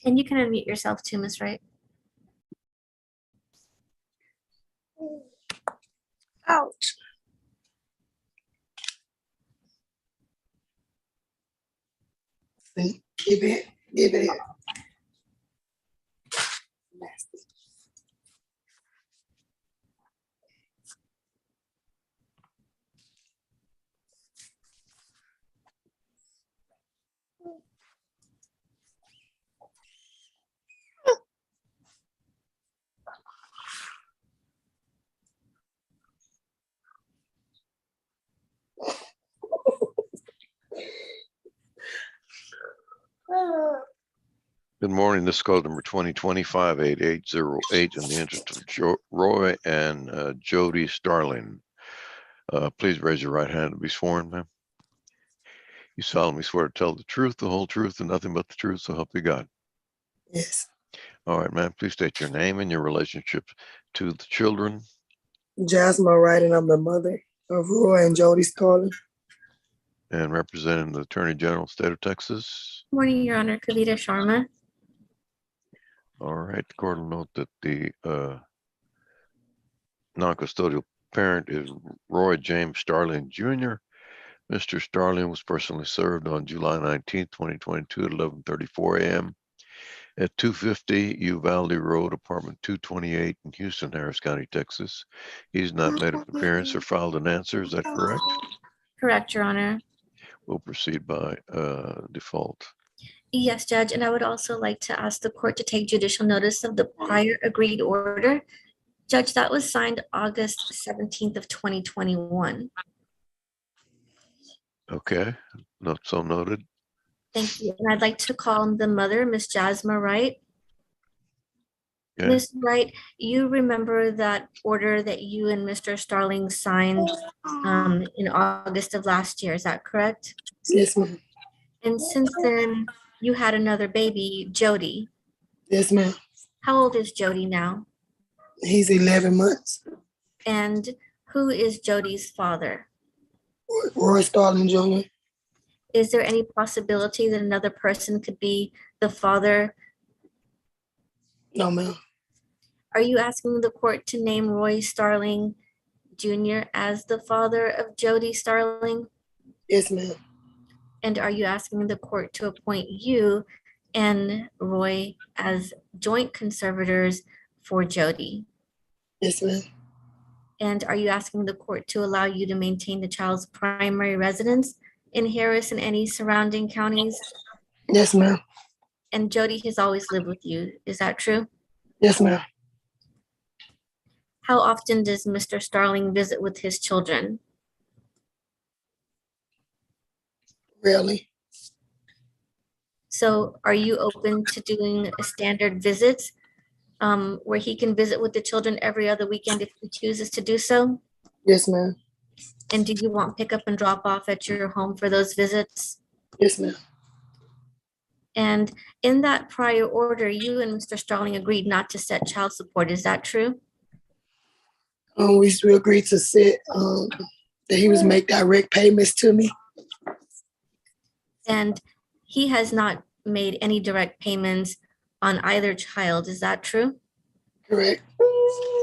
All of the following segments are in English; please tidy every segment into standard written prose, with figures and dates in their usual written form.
And you can unmute yourself too, Ms. Wright. Ouch. See, give it here. Nasty. Good morning. This is call number 2025-8808 in the interest of Roy and Jody Starling. Please raise your right hand to be sworn, ma'am. You solemnly swear to tell the truth, the whole truth, and nothing but the truth, so help you God. Yes. All right, ma'am. Please state your name and your relationship to the children. Jasmine Wright, and I'm the mother of Roy and Jody Starling. And representing the Attorney General, State of Texas. Morning, Your Honor. Kavita Sharma. All right. The court will note that the non-custodial parent is Roy James Starling Jr. Mr. Starling was personally served on July 19, 2022 at 11:34 a.m. at 250 Uvalde Road, apartment 228 in Houston, Harris County, Texas. He's not made an appearance or filed an answer. Is that correct? Correct, Your Honor. We'll proceed by default. Yes, Judge, and I would also like to ask the court to take judicial notice of the prior agreed order. Judge, that was signed August 17th of 2021. Okay, not so noted. Thank you. And I'd like to call the mother, Miss Jasmine Wright. Okay. Ms. Wright, you remember that order that you and Mr. Starling signed in August of last year, is that correct? Yes, ma'am. And since then, you had another baby, Jody. Yes, ma'am. How old is Jody now? He's 11 months. And who is Jody's father? Roy Starling Jr. Is there any possibility that another person could be the father? No, ma'am. Are you asking the court to name Roy Starling Jr. as the father of Jody Starling? Yes, ma'am. And are you asking the court to appoint you and Roy as joint conservators for Jody? Yes, ma'am. And are you asking the court to allow you to maintain the child's primary residence in Harris and any surrounding counties? Yes, ma'am. And Jody has always lived with you, is that true? Yes, ma'am. How often does Mr. Starling visit with his children? Rarely. So are you open to doing standard visits where he can visit with the children every other weekend if he chooses to do so? Yes, ma'am. And do you want pick up and drop off at your home for those visits? Yes, ma'am. And in that prior order, you and Mr. Starling agreed not to set child support. Is that true? We agreed to sit that he was make direct payments to me. And he has not made any direct payments on either child. Is that true? Correct.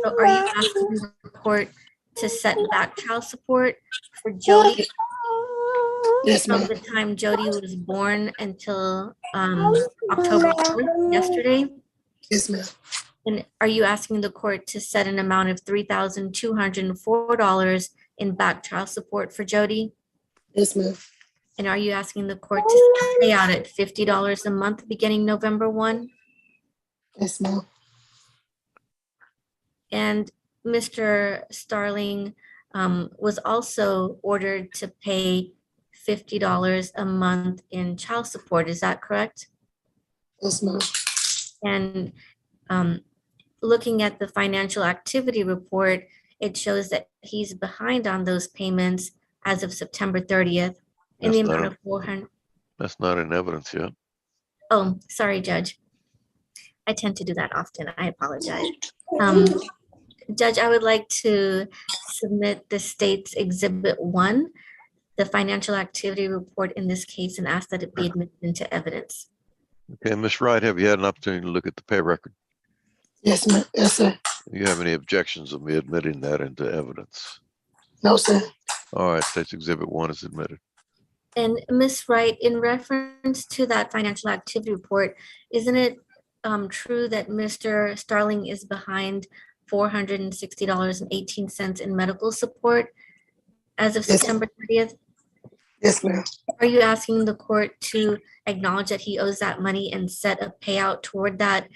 So are you asking the court to set back child support for Jody Yes, from ma'am. the time Jody was born until October 4th, yesterday? Yes, ma'am. And are you asking the court to set an amount of $3,204 in back child support for Jody? Yes, ma'am. And are you asking the court to pay out at $50 a month beginning November 1? Yes, ma'am. And Mr. Starling was also ordered to pay $50 a month in child support. Is that correct? Yes, ma'am. And looking at the financial activity report, it shows that he's behind on those payments as of September 30th in the amount of $400. That's not in evidence yet. Oh, sorry, Judge. I tend to do that often. I apologize. Judge, I would like to submit the state's Exhibit 1, the financial activity report in this case, and ask that it be admitted into evidence. Okay, Ms. Wright, have you had an opportunity to look at the pay record? Yes, ma'am. Yes, sir. Do you have any objections of me admitting that into evidence? No, sir. All right, State's Exhibit 1 is admitted. And Ms. Wright, in reference to that financial activity report, isn't it true that Mr. Starling is behind $460.18 in medical support as of Yes. September 30th? Yes, ma'am. Are you asking the court to acknowledge that he owes that money and set a payout toward that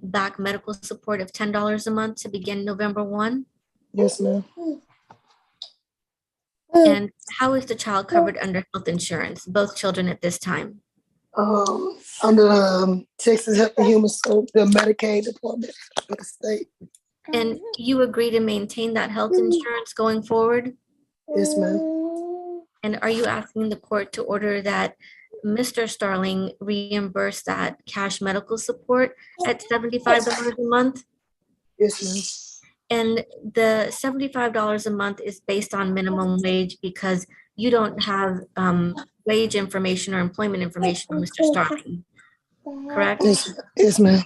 back medical support of $10 a month to begin November 1? Yes, ma'am. And how is the child covered under health insurance, both children at this time? Under Texas Health and Human Services, the Medicaid Department of the state. And you agree to maintain that health insurance going forward? Yes, ma'am. And are you asking the court to order that Mr. Starling reimburse that cash medical support at $75 a month? Yes, ma'am. And the $75 a month is based on minimum wage because you don't have wage information or employment information on Mr. Starling, correct? Yes, yes, ma'am.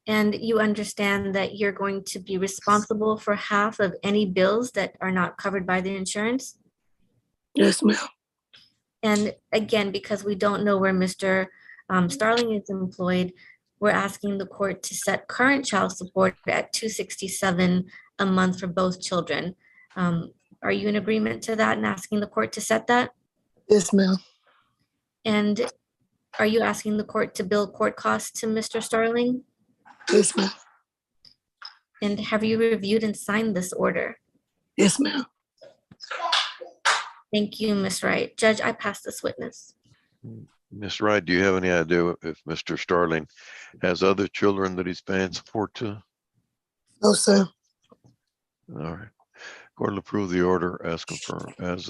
And you understand that you're going to be responsible for half of any bills that are not covered by the insurance? Yes, ma'am. And again, because we don't know where Mr. Starling is employed, we're asking the court to set current child support at $267 a month for both children. Are you in agreement to that and asking the court to set that? Yes, ma'am. And are you asking the court to bill court costs to Mr. Starling? Yes, ma'am. And have you reviewed and signed this order? Yes, ma'am. Thank you, Ms. Wright. Judge, I pass this witness. Ms. Wright, do you have any idea if Mr. Starling has other children that he's paying support to? No, sir. All right. Court will approve the order as confirmed, as